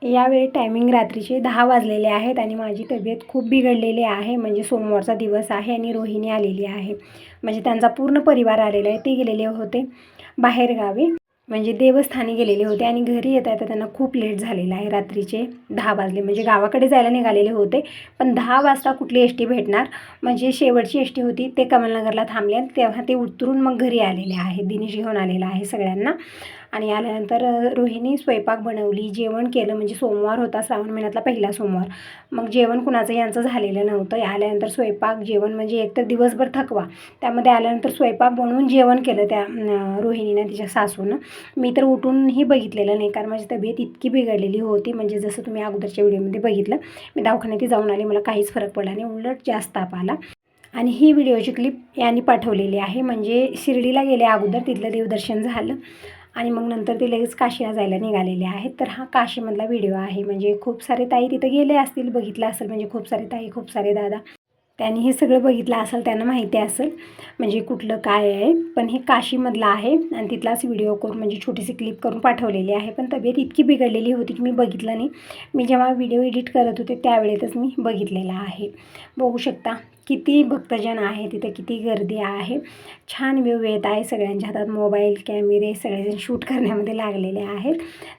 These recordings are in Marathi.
यावेळी टायमिंग रात्रीचे 10 वाजलेले आहेत आणि माझी तब्येत खूप बिघडलेली आहे. म्हणजे सोमवारचा दिवस आहे आणि रोहिणी आलेली आहे. म्हणजे त्यांचा पूर्ण परिवार आलेला आहे. ते गेलेले होते बाहेरगावी, म्हणजे देवस्थानी गेलेले होते आणि घरी येता येता त्यांना खूप लेट झालेला आहे. रात्रीचे 10 वाजले. म्हणजे गावाकडे जायला निघालेले होते, पण 10 वाजता कुठली एस टी भेटणार. म्हणजे शेवटची एस टी होती ते कमलनगरला थांबले, तेव्हा ते उतरून मग घरी आलेले आहे. दिनेश घेऊन आलेला आहे सगळ्यांना. आणि आल्यानंतर रोहिणी स्वयंपाक बनवली, जेवण केलं. म्हणजे सोमवार होता, श्रावण महिन्यातला पहिला सोमवार. मग जेवण कुणाचं यांचं झालेलं नव्हतं. आल्यानंतर स्वयंपाक जेवण म्हणजे एकतर दिवसभर थकवा, त्यामध्ये आल्यानंतर स्वयंपाक बनवून जेवण केलं त्या रोहिणीनं, तिच्या सासूनं. मी तर उठूनही बघितलेलं नाही, कारण माझी तब्येत इतकी बिघडलेली होती. म्हणजे जसं तुम्ही अगोदरच्या व्हिडिओमध्ये बघितलं, मी दवाखान्यात जाऊन आले, मला काहीच फरक पडला नाही, उलट जास्त ताप आला. आणि ही व्हिडिओची क्लिप यांनी पाठवलेली आहे. म्हणजे शिर्डीला गेले अगोदर, तिथलं देवदर्शन झालं आणि मग नंतर ते लगेच काशीला जायला निघालेले आहेत. तर हा काशीमधला व्हिडिओ आहे. म्हणजे खूप सारे ताई तिथं गेले असतील, बघितलं असेल. म्हणजे खूप सारे ताई, खूप सारे दादा, त्यांनी हे सगळं बघितलं असेल, त्यांना माहिती असेल म्हणजे कुठलं काय आहे. पण हे काशीमधलं आहे आणि तिथलाच व्हिडिओ करून म्हणजे छोटीशी क्लिप करून पाठवलेली आहे. पण तब्येत इतकी बिघडलेली होती की मी बघितलं नाही. मी जेव्हा व्हिडिओ एडिट करत होते त्यावेळेतच मी बघितलेला आहे. बघू शकता किती भक्तजन आहे तिथे, किती गर्दी आहे. छान व्ह्यू येत आहे. सगळ्यांच्या हातात मोबाईल, कॅमेरे, सगळेजण शूट करण्यामध्ये लागलेले आहेत.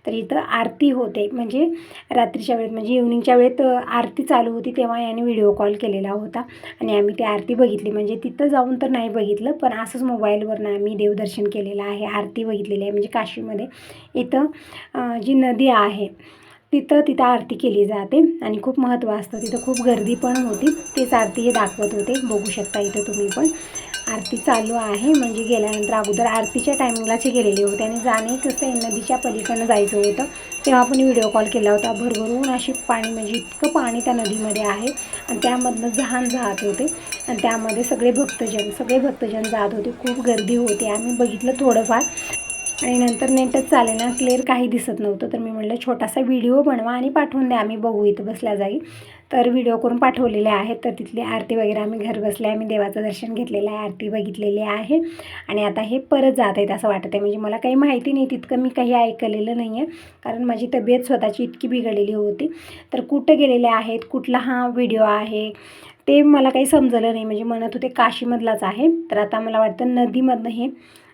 तर इथं आरती होते. म्हणजे रात्रीच्या वेळेत, म्हणजे इव्हनिंगच्या वेळेत आरती चालू होती, तेव्हा याने व्हिडिओ कॉल केलेला होता आणि आम्ही ती आरती बघितली. म्हणजे तिथं जाऊन तर नाही बघितलं, पण असंच मोबाईलवरनं आम्ही देवदर्शन केलेलं आहे, आरती बघितलेली आहे. म्हणजे काशीमध्ये इथं जी नदी आहे तिथं आरती केली जाते आणि खूप महत्त्व असतं. तिथं खूप गर्दी पण होती. तेच आरती हे दाखवत होते. बघू शकता इथं तुम्ही पण आरती चालू आहे. म्हणजे गेल्यानंतर अगोदर आरतीच्या टायमिंगलाच गेलेले होते आणि जाणे कसं आहे, नदीच्या पलीकडनं जायचं होतं. तेव्हा पण व्हिडिओ कॉल केला होता. भरभरून अशी पाणी, म्हणजे इतकं पाणी त्या नदीमध्ये आहे आणि त्यामधनं जहान जात होते आणि त्यामध्ये सगळे भक्तजन जात होते. खूप गर्दी होती. आम्ही बघितलं थोडंफार आणि नंतर नेटच चालेना, क्लिअर काही दिसत नव्हतं. तर मी म्हटलं छोटासा व्हिडिओ बनवा आणि पाठवून द्या, आम्ही बघू इथं बसल्या जागी. तर व्हिडिओ करून पाठवलेले आहेत. तर तिथली आरती वगैरे आम्ही घर बसल्या आम्ही देवाचं दर्शन घेतलेलं आहे, आरती बघितलेली आहे आणि आता हे परत जात आहेत असं वाटत आहे. म्हणजे मला काही माहिती नाही, तितकं मी काही ऐकलेलं नाही आहे, कारण माझी तब्येत स्वतःची इतकी बिघडलेली होती. तर कुठं गेलेले आहेत, कुठला हा व्हिडिओ आहे ते मला काही समजलं नाही. म्हणजे म्हणत होते काशीमधलाच आहे, तर आता मला वाटतं नदीमधनं हे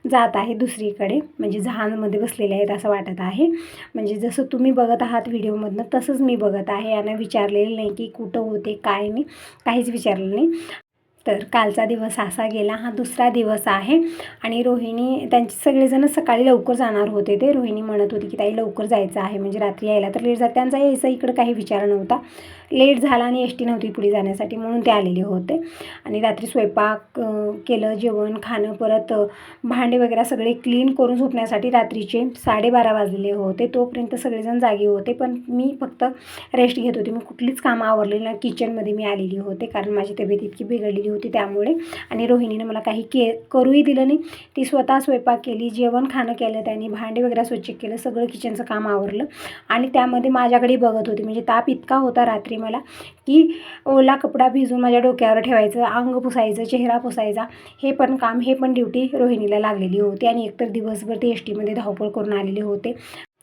जात आहे दुसरीकडे. म्हणजे जहाजमध्ये बसलेले आहेत असं वाटत आहे. म्हणजे जसं तुम्ही बघत आहात व्हिडिओमधनं तसंच मी बघत आहे. यांना विचारलेलं नाही की कुठं होते काय, नाही काहीच विचारलं नाही. तर कालचा दिवस असा गेला, हा दुसरा दिवस आहे आणि रोहिणी त्यांचे सगळेजण सकाळी लवकर जाणार होते. ते रोहिणी म्हणत होती की ताई लवकर जायचं आहे, म्हणजे रात्री यायला तर लेट जात. त्यांचा यायचा इकडं काही विचार नव्हता, लेट झाला आणि एस टी नव्हती पुढे जाण्यासाठी, म्हणून ते आलेले होते. आणि रात्री स्वयंपाक केलं, जेवण खाणं, परत भांडे वगैरे सगळे क्लीन करून झोपण्यासाठी रात्रीचे 12:30 वाजलेले होते. तोपर्यंत सगळेजण जागे होते, पण मी फक्त रेस्ट घेत होते. मी कुठलीच कामं आवरलेली ना, किचनमध्ये मी आलेली होते, कारण माझी तब्येत इतकी बिघडलेली होती त्यामुळे. आणि रोहिणीनं मला काही करूही दिलं नाही. ती स्वतः स्वयंपाक केली, जेवण खाणं केलं त्यांनी, भांडे वगैरे स्वच्छ केलं, सगळं किचनचं काम आवरलं आणि त्यामध्ये माझ्याकडे बघत होती. म्हणजे ताप इतका होता रात्री मला की ओला कपडा भिजून माझ्या डोक्यावर ठेवायचं, अंग पुसायचं, चेहरा पुसायचा, हे पण काम, हे पण ड्युटी रोहिणीला लागलेली होती. आणि एकतर दिवसभर ते एस टीमध्ये धावपळ करून आलेले होते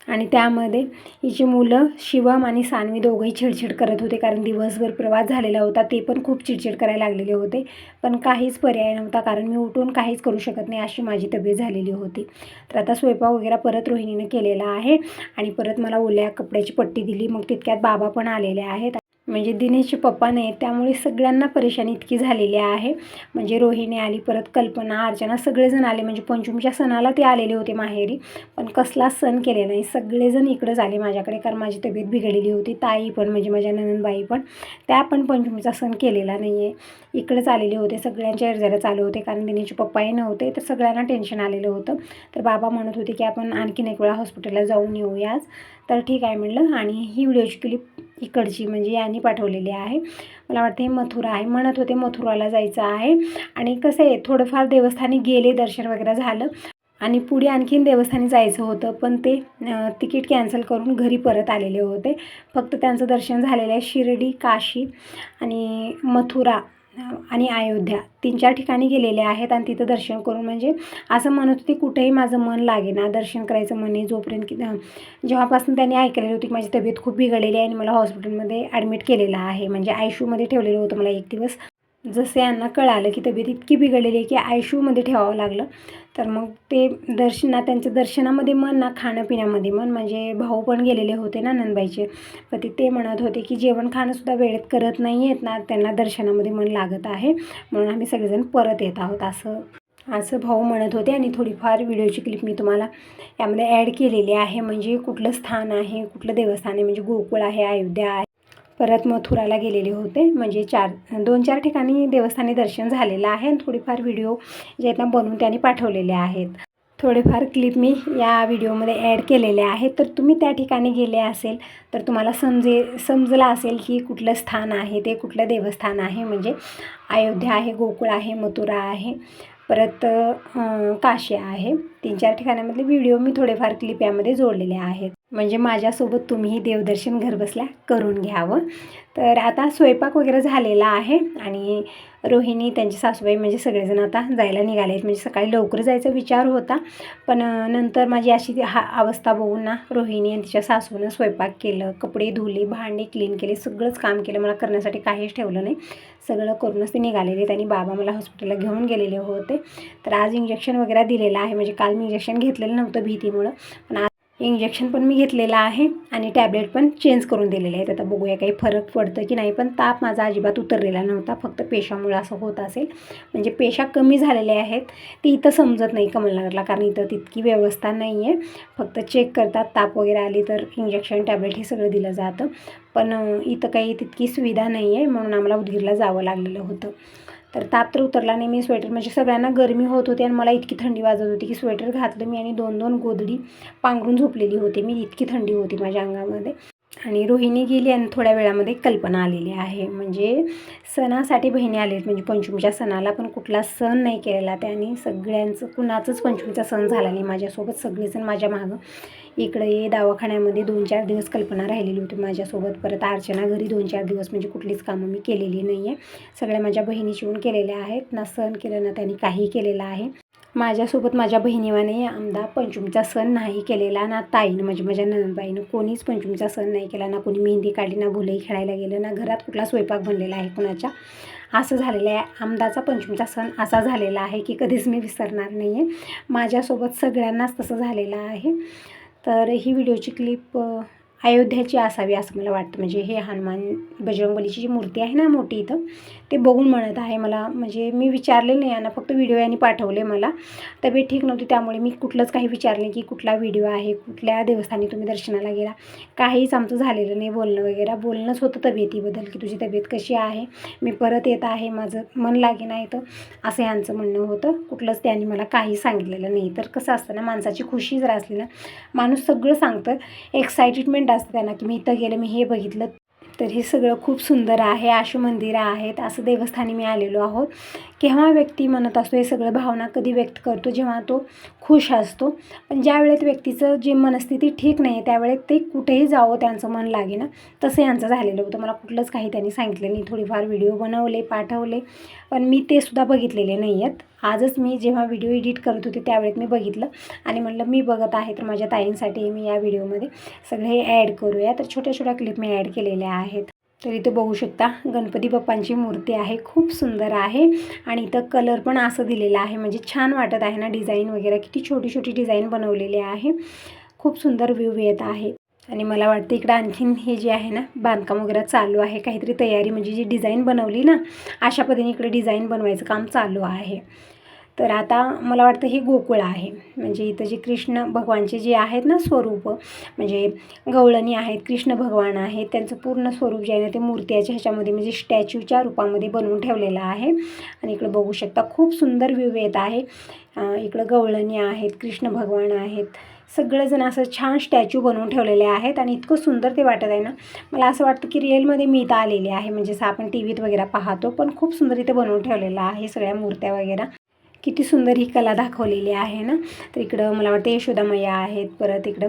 आणि त्यामध्ये हिची मुलं शिवम आणि सान्वी दोघंही चिडचिड करत होते, कारण दिवसभर प्रवास झालेला होता. ते पण खूप चिडचिड करायला लागलेले होते, पण काहीच पर्याय नव्हता, कारण मी उठून काहीच करू शकत नाही अशी माझी तब्येत झालेली होती. तर आता स्वयंपाक वगैरे परत रोहिणीनं केलेला आहे आणि परत मला ओल्या कपड्याची पट्टी दिली. मग तितक्यात बाबा पण आलेले आहेत. म्हणजे दिनेशचे पप्पा नाही, त्यामुळे सगळ्यांना परेशानी इतकी झालेली आहे. म्हणजे रोहिणी आली, परत कल्पना, अर्चना, सगळेजण आले. म्हणजे पंचमीच्या सणाला ते आलेले होते माहेरी, पण कसला सण केले नाही. सगळेजण इकडंच आले माझ्याकडे, कारण माझी तब्येत बिघडलेली होती. ताई पण, म्हणजे माझ्या ननंदबाई पण, त्या पण पंचमीचा सण केलेला नाही आहे, इकडेच आलेले होते. सगळ्यांच्या जरा चालू होते, कारण दिनेशचे पप्पाही नव्हते, तर सगळ्यांना टेन्शन आलेलं होतं. तर बाबा म्हणत होते की आपण आणखीन एक वेळा हॉस्पिटलला जाऊन येऊया आज. तर ठीक आहे म्हणलं. आणि ही व्हिडिओची क्लिप इकडची म्हणजे यांनी पाठवलेली आहे. मला वाटतं हे मथुरा आहे. म्हणत होते मथुराला जायचं आहे. आणि कसं आहे, थोडंफार देवस्थानी गेले, दर्शन वगैरे झालं आणि पुढे आणखीन देवस्थानी जायचं होतं, पण ते तिकीट कॅन्सल करून घरी परत आलेले होते. फक्त त्यांचं दर्शन झालेलं आहे शिर्डी, काशी आणि मथुरा आणि अयोध्या 3-4 ठिकाणी गेलेले आहेत आणि तिथं दर्शन करून म्हणजे असं म्हणत होते कुठेही माझं मन लागेना, दर्शन करायचं मन आहे जोपर्यंत की जेव्हापासून त्यांनी ऐकलेली होती की माझी तब्येत खूप बिघडलेली आहे आणि मला हॉस्पिटलमध्ये ॲडमिट केलेलं आहे, म्हणजे ICUमध्ये ठेवलेलं होतं मला 1 दिवस. जसे यांना कळालं की तब्येत इतकी बिघडलेली आहे की ICUमध्ये ठेवावं लागलं, तर मग ते त्यांच्या दर्शनामध्ये मन ना, खाणंपिण्यामध्ये मन, म्हणजे भाऊ पण गेलेले होते ना नंदबाईचे, पण ते म्हणत होते की जेवण खाणंसुद्धा वेळेत करत नाही आहेत ना, त्यांना दर्शनामध्ये मन लागत आहे, म्हणून आम्ही सगळेजण परत येत आहोत असं असं भाऊ म्हणत होते. आणि थोडीफार व्हिडिओची क्लिप मी तुम्हाला यामध्ये ॲड केलेली आहे, म्हणजे कुठलं स्थान आहे, कुठलं देवस्थान आहे, म्हणजे गोकुळ आहे, अयोध्या आहे, परत मथुराला गेलेले होते, म्हणजे 2-4 ठिकाणी देवस्थानी दर्शन झालेलं आहे. आणि थोडीफार व्हिडिओ जे आहेत ना बनवून त्यांनी पाठवलेले आहेत, थोडेफार क्लिप मी या व्हिडिओमध्ये ॲड केलेले आहेत. तर तुम्ही त्या ठिकाणी गेले असेल तर तुम्हाला समजलं असेल की कुठलं स्थान आहे, ते कुठलं देवस्थान आहे, म्हणजे अयोध्या आहे, गोकुळ आहे, मथुरा आहे, परत काशी आहे. 3-4 ठिकाणामधले व्हिडिओ मी थोडेफार क्लिप यामध्ये जोडलेले आहेत, म्हणजे माझ्यासोबत तुम्हीही देवदर्शन घरबसल्या करून घ्यावं. तर आता स्वयंपाक वगैरे झालेला आहे आणि रोहिणी, त्यांची सासूबाई म्हणजे सगळेजण आता जायला निघाले आहेत. म्हणजे सकाळी लवकर जायचा विचार होता, पण नंतर माझी अशी अवस्था बघून ना रोहिणी आणि तिच्या सासूनं स्वयंपाक केलं, कपडे धुले, भांडे क्लीन केले, सगळंच काम केलं. मला करण्यासाठी काहीच ठेवलं नाही, सगळं करूनच ते निघालेले. त्यांनी बाबा मला हॉस्पिटलला घेऊन गेलेले होते. तर आज इंजेक्शन वगैरे दिलेलं आहे, म्हणजे काल मी इंजेक्शन घेतलेलं नव्हतं भीतीमुळं, पण आज इंजेक्शन पण मी घेतलेलं आहे आणि टॅबलेट पण चेंज करून दिलेले आहेत. आता बघूया काही फरक पडतं की नाही, पण ताप माझा अजिबात उतरलेला नव्हता, फक्त पेशामुळे असं होत असेल, म्हणजे पेशा कमी झालेले आहेत. ते इथं समजत नाही कमलनगरला, कारण इथं तितकी व्यवस्था नाही आहे, फक्त चेक करतात, ताप वगैरे आली तर इंजेक्शन टॅबलेट हे सगळं दिलं जातं, पण इथं काही तितकी सुविधा नाही आहे, म्हणून आम्हाला उदगीरला जावं लागलेलं होतं. तर ताप तर उतरला नाही. मी स्वेटर, म्हणजे सगळ्यांना गरमी होत होती आणि मला इतकी थंडी वाजत होती की स्वेटर घातलं मी आणि 2-2 गोधडी पांघरून झोपलेली होती मी, इतकी थंडी होती माझ्या अंगामध्ये. आणि रोहिणी गेली आणि थोड्या वेळामध्ये कल्पना आलेली आहे, म्हणजे सणासाठी बहिणी आले आहेत, म्हणजे पंचमीच्या सणाला, पण कुठला सण नाही केलेला त्याने, सगळ्यांचं कुणाचंच पंचमीचा सण झाला नाही माझ्यासोबत. सगळेजण माझ्या मागं इकडे ये, दवाखान्यामध्ये 2-4 दिवस कल्पना राहिलेली होती माझ्यासोबत, परत अर्चना घरी 2-4 दिवस, म्हणजे कुठलीच कामं मी केलेली नाही आहे. सगळ्या माझ्या बहिणी शिवून केलेल्या आहेत, ना सण केलं ना त्यांनी काही केलेलं आहे. माझ्यासोबत माझ्या बहिणीवाने आमदा पंचमीचा सण नाही केलेला, ना ताईनं म्हणजे माझ्या नणंदबाईनं कोणीच पंचमीचा सण नाही केला, ना कोणी मेहंदी काढली, ना भुलई खेळायला गेलं, ना घरात कुठला स्वयंपाक बनलेला आहे कुणाच्या, असं झालेलं आहे. आमदाचा पंचमीचा सण असा झालेला आहे की कधीच मी विसरणार नाही आहे. माझ्यासोबत सगळ्यांनाच तसं झालेलं आहे. तर ही व्हिडिओची क्लिप अयोध्याची असावी असं मला वाटतं, म्हणजे हे हनुमान बजरंगबलीची जी मूर्ती आहे ना मोठी इथं, ते बघून म्हणत आहे मला, म्हणजे मी विचारले नाही यांना, फक्त व्हिडिओ यांनी पाठवले. मला तब्येत ठीक नव्हती त्यामुळे मी कुठलंच काही विचारले की कुठला व्हिडिओ आहे, कुठल्या देवस्थानी तुम्ही दर्शनाला गेला, काहीच आमचं झालेलं नाही बोलणं वगैरे. बोलणंच होतं तब्येतीबद्दल की तुझी तब्येत कशी आहे, मी परत येत आहे, माझं मन लागे नाही तर, असं यांचं म्हणणं होतं. कुठलंच त्यांनी मला काही सांगितलेलं नाही. तर कसं असतं ना, माणसाची खुशी जर असली ना, माणूस सगळं सांगतं, एक्साइटमेंट असतं त्यांना की मी इथं गेलं, मी हे बघितलं. तर हे सगळं खूप सुंदर आहे, अशी मंदिरं आहेत, असं देवस्थानी मी आलेलो आहोत. केव्हा व्यक्ती म्हणत असतो, हे सगळं भावना कधी व्यक्त करतो, जेव्हा तो खुश असतो. पण ज्या वेळेत व्यक्तीचं जे मनस्थिती ठीक नाही आहे त्यावेळेत ते कुठेही जावं त्यांचं मन लागे ना, तसं यांचं झालेलं होतं. मला कुठलंच काही त्यांनी सांगितलं नाही. थोडीफार व्हिडिओ बनवले, पाठवले, पण मी ते सुद्धा बघितलेले नाही आहेत. आजच मी जेव्हा व्हिडिओ एडिट करत होते त्यावेळेत मी बघितलं आणि म्हटलं मी बघत आहे तर माझ्या ताईंसाठी मी या व्हिडिओमध्ये सगळे ॲड करूया. तर छोट्या छोट्या क्लिप मी ॲड केलेल्या आहेत. तर इथं बघू शकता गणपती बाप्पांची मूर्ती आहे, खूप सुंदर आहे आणि इथं कलर पण असं दिलेला आहे, म्हणजे छान वाटत आहे ना, डिझाईन वगैरे किती छोटी छोटी डिझाईन बनवलेली आहे, खूप सुंदर व्ह्यू येत आहे. आणि मला वाटतं इकडं आणखीन हे जे आहे ना बांधकाम वगैरे चालू आहे, काहीतरी तयारी, म्हणजे जी डिझाईन बनवली ना अशा पद्धतीने इकडे डिझाईन बनवायचं काम चालू आहे. तर आता मला वाटतं हे गोकुळ आहे, म्हणजे इथं जे कृष्ण भगवानचे जे आहेत ना स्वरूप, म्हणजे गवळणी आहेत, कृष्ण भगवान आहेत, त्यांचं पूर्ण स्वरूप जे आहे ना ते मूर्त्याच्या ह्याच्यामध्ये म्हणजे स्टॅच्यूच्या रूपामध्ये बनवून ठेवलेलं आहे. आणि इकडं बघू शकता खूप सुंदर व्ह्यू येत आहे. इकडं गवळणी आहेत, कृष्ण भगवान आहेत, सगळेजण असं छान स्टॅच्यू बनवून ठेवलेले आहेत आणि इतकं सुंदर ते वाटत आहे ना, मला असं वाटतं की रिअलमध्ये मी इथं आलेले आहे, म्हणजे असं आपण टी व्हीत वगैरे पाहतो, पण खूप सुंदर इथे बनवून ठेवलेलं आहे सगळ्या मूर्त्या वगैरे. किती सुंदर ही कला दाखवलेली आहे ना. तर इकडं मला वाटतं यशोदा मैया आहेत, परत इकडं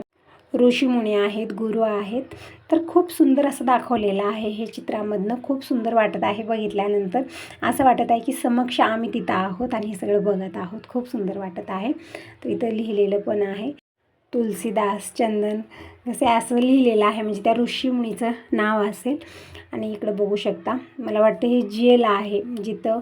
ऋषीमुनी आहेत, गुरु आहेत. तर खूप सुंदर असं दाखवलेलं आहे हे चित्रामधनं. खूप सुंदर वाटत आहे बघितल्यानंतर. असं वाटत आहे की समक्ष आम्ही तिथं आहोत आणि हे सगळं बघत आहोत. खूप सुंदर वाटत आहे. तर इथं लिहिलेलं पण आहे तुलसीदास चंदन जसे असं लिहिलेलं आहे, म्हणजे त्या ऋषीमुनीचं नाव असेल. आणि इकडं बघू शकता, मला वाटतं हे जेल आहे जिथं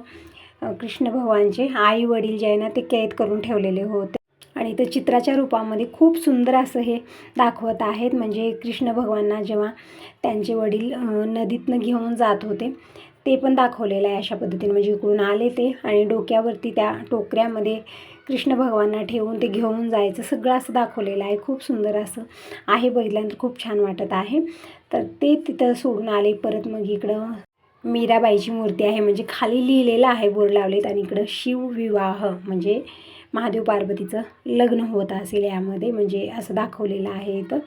कृष्ण भगवानचे आई वडील जे आहे ना ते कैद करून ठेवलेले होते. आणि इथं चित्राच्या रूपामध्ये खूप सुंदर असं हे दाखवत आहेत. म्हणजे कृष्ण भगवानना जेव्हा त्यांचे वडील नदीतनं घेऊन जात होते ते पण दाखवलेलं आहे अशा पद्धतीने. म्हणजे इकडून आले ते आणि डोक्यावरती त्या टोकऱ्यामध्ये कृष्ण भगवानना ठेवून ते घेऊन जायचं, सगळं असं दाखवलेलं आहे. खूप सुंदर असं आहे, बघितल्यानंतर खूप छान वाटत आहे. तर ते तिथं सोडून आले. परत मग इकडं मीराबाईची मूर्ती आहे, म्हणजे खाली लिहिलेलं आहे, बोर्ड लावलेत. आणि इकडं शिवविवाह म्हणजे महादेव पार्वतीचं लग्न होत असेल यामध्ये, म्हणजे असं दाखवलेलं आहे इथं.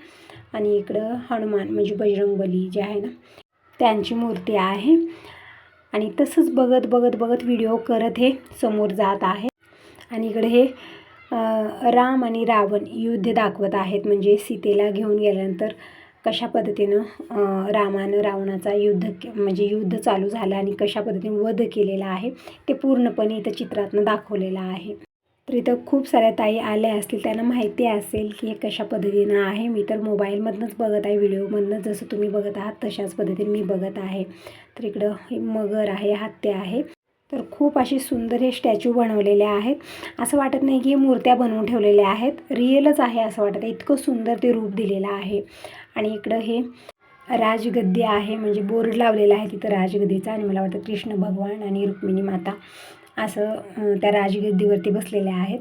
आणि इकडं हनुमान म्हणजे बजरंगबली जे आहे ना त्यांची मूर्ती आहे. आणि तसंच बघत बघत बघत व्हिडिओ करत हे समोर जात आहे. आणि इकडे हे राम आणि रावण युद्ध दाखवत आहेत, म्हणजे सीतेला घेऊन गेल्यानंतर कशा पद्धतीनं रामानं रावणाचा युद्ध चालू झालं आणि कशा पद्धतीने वध केलेला आहे ते पूर्णपणे इथं चित्रातनं दाखवलेलं आहे. तर इथं खूप साऱ्या ताई आल्या असतील, त्यांना माहिती असेल की हे कशा पद्धतीनं आहे. मी तर मोबाईलमधनंच बघत आहे, व्हिडिओमधनं जसं तुम्ही बघत आहात तशाच पद्धतीने मी बघत आहे. तर इकडं हे मगर आहे, हत्ती आहे. तर खूप असे सुंदर हे स्टॅच्यू बनवलेले आहेत. असं वाटत नाही की हे मूर्त्या बनवून ठेवलेल्या आहेत, रिअलच आहे असं वाटत आहे. इतकं सुंदर ते रूप दिलेलं आहे. आणि इकडं हे राजगद्दी आहे, म्हणजे बोर्ड लावलेला आहे तिथं राजगद्दीचा. आणि मला वाटतं कृष्ण भगवान आणि रुक्मिणी माता असं त्या राजगद्दीवरती बसलेले आहेत.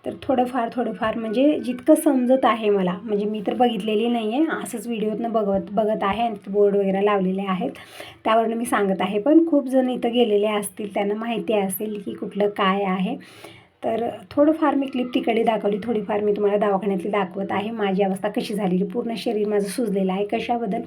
तर थोडंफार म्हणजे जितकं समजत आहे मला, म्हणजे मी तर बघितलेली नाही आहे, असंच व्हिडिओतनं बघत आहे. आणि बोर्ड वगैरे लावलेले आहेत त्यावरनं मी सांगत आहे. पण खूप जण इथं गेलेले असतील, त्यांना माहिती असेल की कुठलं काय आहे. तर थोडंफार मी क्लिप तिकडे दाखवली, थोडीफार मी तुम्हाला दवाखान्यातली दाखवत आहे. माझी अवस्था कशी झालेली, पूर्ण शरीर माझं सुजलेलं आहे. कशाबद्दल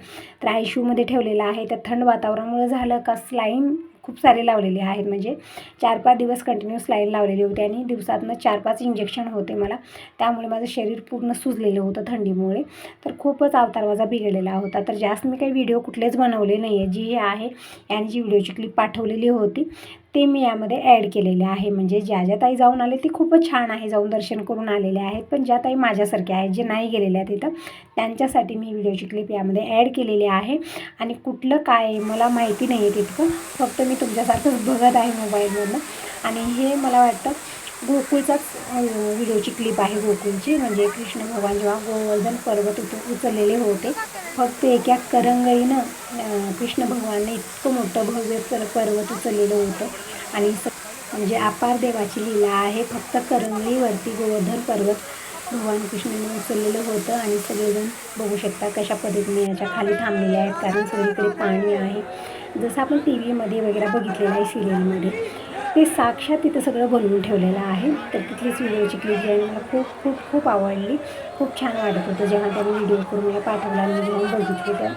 तर आयसीयूमध्ये ठेवलेलं आहे. त्या थंड वातावरणामुळे झालं का स्लाईन खूप सारे लावलेले आहेत, म्हणजे 4-5 दिवस कंटिन्यू स्लाईन लावलेली होती आणि दिवसातनं 4-5 इंजेक्शन होते मला. त्यामुळे माझं शरीर पूर्ण सुजलेलं होतं थंडीमुळे. तर खूपच अवतार माझा बिघडलेला होता. तर जास्त मी काही व्हिडिओ कुठलेच बनवले नाही आहे. जी हे आहे याने जी व्हिडिओची क्लिप पाठवलेली होती ते मी यामध्ये ॲड केलेले आहे. म्हणजे ज्या ताई जाऊन आले ते खूपच छान आहे, जाऊन दर्शन करून आलेले आहेत. पण ज्या ताई माझ्यासारख्या आहेत जे नाही गेलेल्या आहेत तिथं, त्यांच्यासाठी मी व्हिडिओची क्लिप यामध्ये ॲड केलेली आहे. आणि कुठलं काय आहे मला माहिती नाही आहे तितकं, फक्त मी तुमच्यासारखंच बघत आहे मोबाईलमधनं. आणि हे मला वाटतं गोकुळचाच व्हिडिओची क्लिप आहे, गोकुळची. म्हणजे कृष्ण भगवान जेव्हा गोवर्धन पर्वत उचललेले होते, फक्त एका करंगळीनं कृष्ण भगवानने इतकं मोठं भव्य पर्वत उचललेलं होतं. आणि म्हणजे अपार देवाची लीला आहे. फक्त करंगळीवरती गोवर्धन पर्वत भगवान कृष्णाने उचललेलं होतं. आणि सगळेजण बघू शकता कशा पद्धतीने याच्या खाली थांबलेले आहेत, कारण सगळीकडे पाणी आहे. जसं आपण टी व्हीमध्ये वगैरे बघितलेलं आहे सिरियलमध्ये, ते साक्षात तिथं सगळं बनवून ठेवलेलं आहे. तर तिथलीच व्हिडिओची क्लिप जी आहे मला खूप खूप खूप आवडली. खूप छान वाटत होतं जेव्हा त्यांनी व्हिडिओ करून मला पाठवला आणि जेव्हा बघितली तर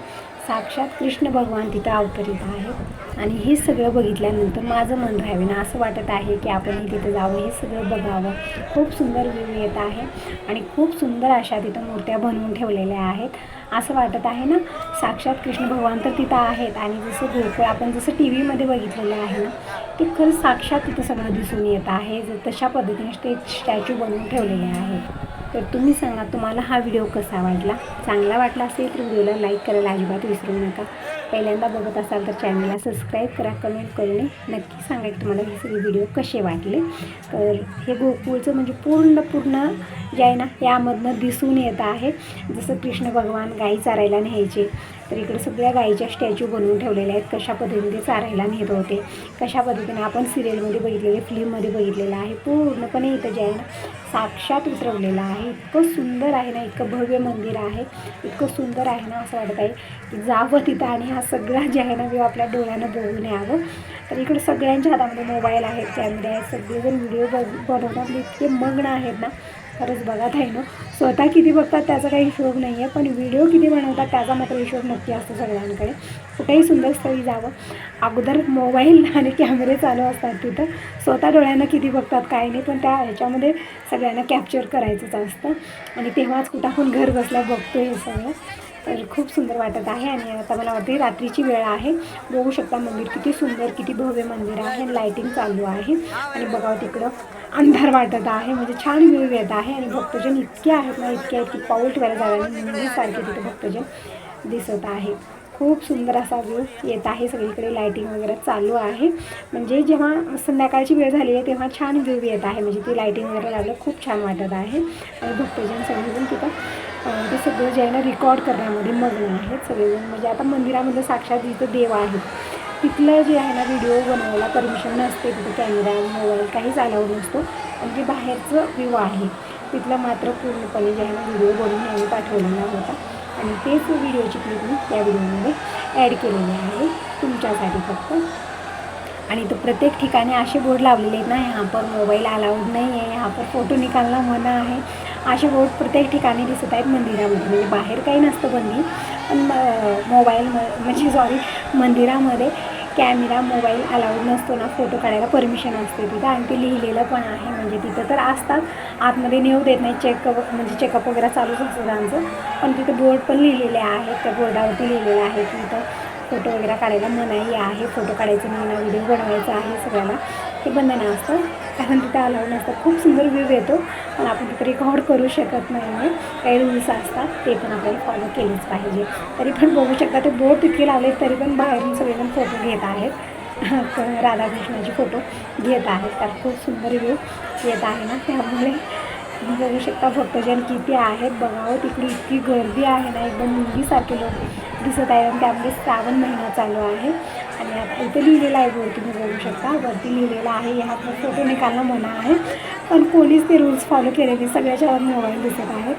साक्षात कृष्ण भगवान तिथं अवतरित आहेत. आणि हे सगळं बघितल्यानंतर माझं मन राहावे ना असं वाटत आहे की आपणही तिथं जावं, हे सगळं बघावं. खूप सुंदर व्ह्यू येत आहे आणि खूप सुंदर अशा तिथं मूर्त्या बनवून ठेवलेल्या आहेत. असं वाटत आहे ना साक्षात कृष्ण भगवान तर तिथं आहेत. आणि जसं गोकुळ आपण जसं टी व्हीमध्ये बघितलेलं आहे ना, ते खरंच साक्षात तिथं सगळं दिसून येत आहे. तशा पद्धतीने स्टॅच्यू बनवून ठेवलेले आहेत. तर तुम्ही सांगा तुम्हाला हा व्हिडिओ कसा वाटला. चांगला वाटला असेल तर व्हिडिओला लाईक करायला अजिबात विसरू नका. पहिल्यांदा बघत असाल तर चॅनलला सबस्क्राईब करा, कमेंट करून नक्की सांगा की तुम्हाला हे सगळे व्हिडिओ कसे वाटले. तर हे गोकुळचं म्हणजे पूर्ण जे आहे ना यामधनं दिसून येत आहे. जसं कृष्ण भगवान गाई चारायला न्यायचे, तर इकडे सगळ्या गाईच्या स्टॅच्यू बनवून ठेवलेल्या आहेत. कशा पद्धतीने ते चारायला नेत होते, कशा पद्धतीने आपण सिरियलमध्ये बघितलेले, फिल्ममध्ये बघितलेलं आहे. पूर्णपणे इथं जे आहे ना साक्षात उतरवलेलं आहे. इतकं सुंदर आहे ना, इतकं भव्य मंदिर आहे, इतकं सुंदर आहे ना, असं वाटत आहे की जावं तिथं आणि हा सगळा जे आहे ना व्यू आपल्या डोळ्यानं बघून यावं. तर इकडे सगळ्यांच्या हातामध्ये मोबाईल आहेत, कॅमेरे आहेत, सगळेजण व्हिडिओ बनवण्यामध्ये इतके मग्न आहेत ना खरंच बघा ताईनो, स्वतः किती बघतात त्याचा काही हिशोब नाही आहे, पण व्हिडिओ किती बनवतात त्याचा मात्र हिशोब नक्की असतो सगळ्यांकडे. कुठेही सुंदर स्थळी जावं, अगोदर मोबाईल आणि कॅमेरे चालू असतात तिथं. स्वतः डोळ्यांना किती बघतात काय नाही, पण त्या ह्याच्यामध्ये सगळ्यांना कॅप्चर करायचंच असतं आणि तेव्हाच कुठं आपण घर बसल्या बघतो हे सगळं. तर खूप सुंदर वाटत आहे आणि आता मला वाटते रात्रीची वेळ आहे. बघू शकता मंदिर किती सुंदर, किती भव्य मंदिर आहे. लाईटिंग चालू आहे आणि बघावं तिकडं अंधार वाटत आहे, म्हणजे छान व्ह्यू येत आहे आणि भक्तजन इतके आहेत ना, इतके आहेत की पाऊल ठेवायला जागा नाही, मंदिरसारखे तिथे भक्तजन दिसत आहे. खूप सुंदर असा व्ह्यू येत आहे. सगळीकडे लाईटिंग वगैरे चालू आहे, म्हणजे जेव्हा संध्याकाळची वेळ झाली आहे तेव्हा छान व्ह्यू येत आहे, म्हणजे ती लाईटिंग वगैरे लागलं खूप छान वाटत आहे. आणि भक्तजन सगळेजण तिथं ते सगळं जे आहे ना रिकॉर्ड करण्यामध्ये मग्न आहेत सगळेजण. म्हणजे आता मंदिरामध्ये साक्षात जिथं देव आहेत तिथलं जे आहे ना व्हिडिओ बनवायला परमिशन नसते, तिथं कॅमेरा मोबाईल काहीच अलाउड नसतो. आणि जे बाहेरचं व्ह्यू आहे तिथलं मात्र पूर्णपणे जे आहे ना व्हिडिओ बनवून आम्ही पाठवलेला होता आणि तेच व्हिडिओची क्लिप मी त्या व्हिडिओमध्ये ॲड केलेली आहे तुमच्यासाठी फक्त. आणि तो प्रत्येक ठिकाणी असे बोर्ड लावलेले आहेत ना, यहाँ पर मोबाईल अलाउड नाही आहे, यहाँ पर फोटो निकालना मना आहे, असे बोर्ड प्रत्येक ठिकाणी दिसत आहेत मंदिरामध्ये. म्हणजे बाहेर काही नसतं बंदी, पण मोबाईल म्हणजे सॉरी मंदिरामध्ये कॅमेरा मोबाईल अलाउड नसतो ना, फोटो काढायला परमिशन असते तिथं. आणि ते लिहिलेलं पण आहे, म्हणजे तिथं तर असतात आतमध्ये नेऊ देत नाही, म्हणजे चेकअप वगैरे चालूच असतं त्यांचं, पण तिथं बोर्ड पण लिहिलेले आहेत. त्या बोर्डावरती लिहिलेलं आहे की इथं फोटो वगैरे काढायला मनाई आहे, फोटो काढायचं नाही ना, व्हिडिओ बनवायचा आहे सगळ्याला ते बंधनं असतं, कारण तिथं अलाउड नसतं. खूप सुंदर व्ह्यू येतो, पण आपण तिथं रेकॉर्ड करू शकत नाही आहे, काही रूल्स असतात ते पण आपल्याला फॉलो केलेच पाहिजे. तरी पण बघू शकता ते बोर्ड तितके लावले तरी पण बाहेरून सगळेजण फोटो घेत आहेत, राधाकृष्णाचे फोटो घेत आहेत, तर खूप सुंदर व्ह्यू येत आहे ना. त्यामुळे बघू शकता भक्तजन किती आहेत बघावं. तिकडे इतकी गर्दी आहे ना, एकदम मुंगीसारखे लोक दिसत आहे. आणि त्यामध्ये श्रावण महिना चालू आहे आणि आता इथे लिहिलेलं आहे बोर्ड, तुम्ही बघू शकता वरती लिहिलेलं आहे ह्यात फोटो निकालणं मना आहे, पण कोणीच ते रूल्स फॉलो केले नाही, सगळ्याच्या मोबाईल दिसत आहेत.